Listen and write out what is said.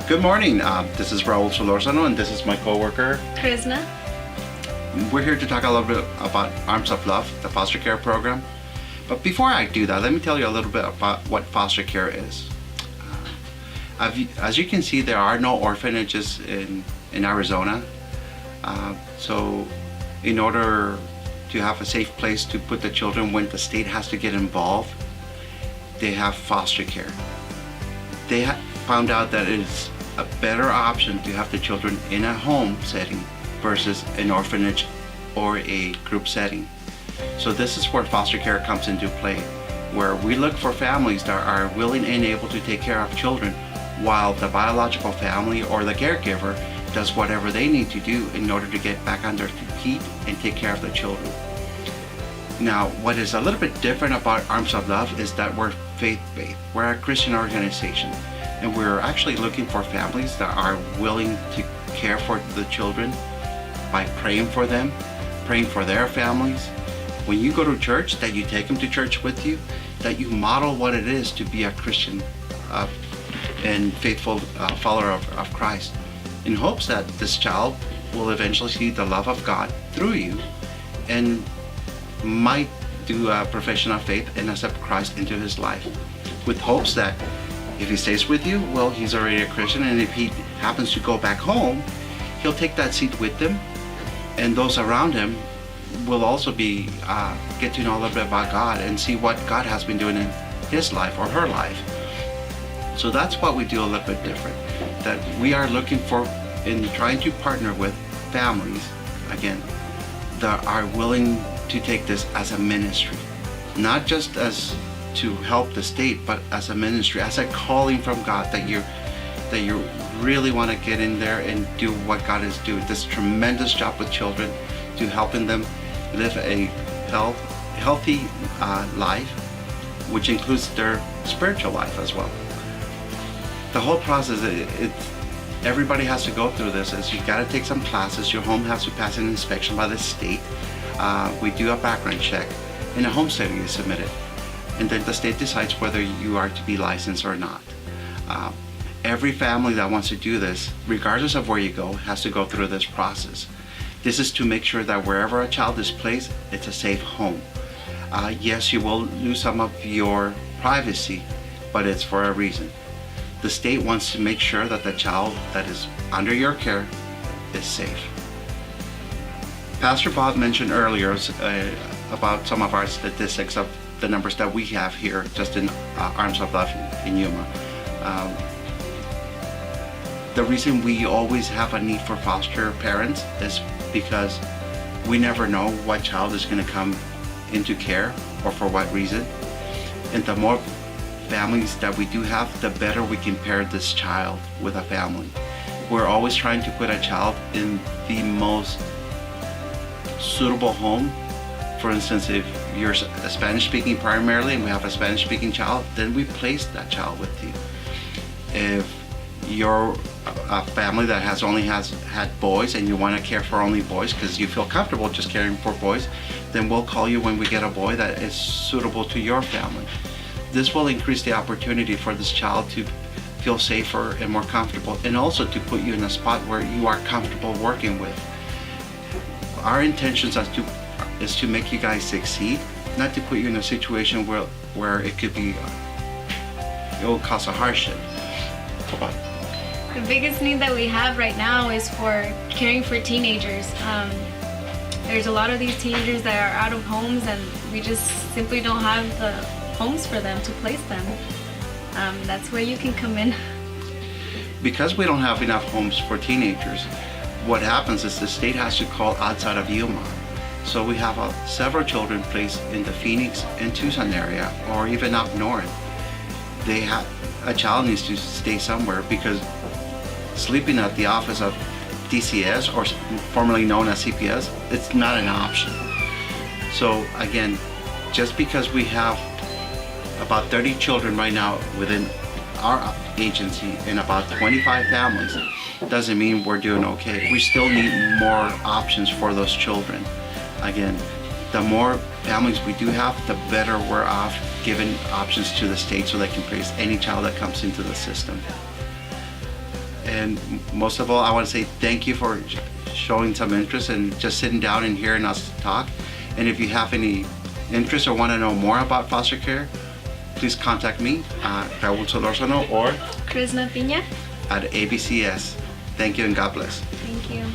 Good morning. This is Raul Solorzano, and this is my coworker, Krishna. We're here to talk a little bit about Arms of Love, the foster care program. But before I do that, let me tell you a little bit about what foster care is. As you can see, there are no orphanages in Arizona. So in order to have a safe place to put the children when the state has to get involved, they have foster care. They found out that it's a better option to have the children in a home setting versus an orphanage or a group setting. So this is where foster care comes into play, where we look for families that are willing and able to take care of children while the biological family or the caregiver does whatever they need to do in order to get back on their feet and take care of the children. Now, what is a little bit different about Arms of Love is that we're faith-based. We're a Christian organization, and we're actually looking for families that are willing to care for the children by praying for them, praying for their families. When you go to church, that you take them to church with you, that you model what it is to be a Christian and faithful follower of Christ, in hopes that this child will eventually see the love of God through you and might do a profession of faith and accept Christ into his life, with hopes that if he stays with you, well, he's already a Christian, and if he happens to go back home, he'll take that seat with them, and those around him will also be get to know a little bit about God and see what God has been doing in his life or her life. So that's what we do a little bit different, that we are looking for in trying to partner with families, again, that are willing to take this as a ministry, not just as to help the state, but as a ministry, as a calling from God, that you really want to get in there and do what God is doing, this tremendous job with children, to helping them live a healthy life, which includes their spiritual life as well. The whole process, everybody has to go through this. Is you got to take some classes. Your home has to pass an inspection by the state. We do a background check. In a home setting, you submit it, and then the state decides whether you are to be licensed or not. Every family that wants to do this, regardless of where you go, has to go through this process. This is to make sure that wherever a child is placed, it's a safe home. Yes, you will lose some of your privacy, but it's for a reason. The state wants to make sure that the child that is under your care is safe. Pastor Bob mentioned earlier about some of our statistics of the numbers that we have here just in Arms of Love in Yuma. The reason we always have a need for foster parents is because we never know what child is going to come into care or for what reason. And the more families that we do have, the better we can pair this child with a family. We're always trying to put a child in the most suitable home. For instance, if you're a Spanish-speaking primarily and we have a Spanish-speaking child, then we place that child with you. If you're a family that has had boys and you want to care for only boys because you feel comfortable just caring for boys, then we'll call you when we get a boy that is suitable to your family. This will increase the opportunity for this child to feel safer and more comfortable, and also to put you in a spot where you are comfortable working with. Our intentions is to make you guys succeed, not to put you in a situation where it will cause a hardship. The biggest need that we have right now is for caring for teenagers. There's a lot of these teenagers that are out of homes, and we just simply don't have the homes for them to place them. That's where you can come in. Because we don't have enough homes for teenagers, what happens is the state has to call outside of Yuma. So we have several children placed in the Phoenix and Tucson area, or even up north. A child needs to stay somewhere, because sleeping at the office of DCS, or formerly known as CPS, it's not an option. So again, just because we have about 30 children right now within our agency and about 25 families, doesn't mean we're doing okay. We still need more options for those children. Again, the more families we do have, the better we're off giving options to the state so they can place any child that comes into the system. And most of all, I want to say thank you for showing some interest and just sitting down and hearing us talk. And if you have any interest or want to know more about foster care, please contact me, Raul Solorzano, or Krishna Piña. at ABCS. Thank you and God bless. Thank you.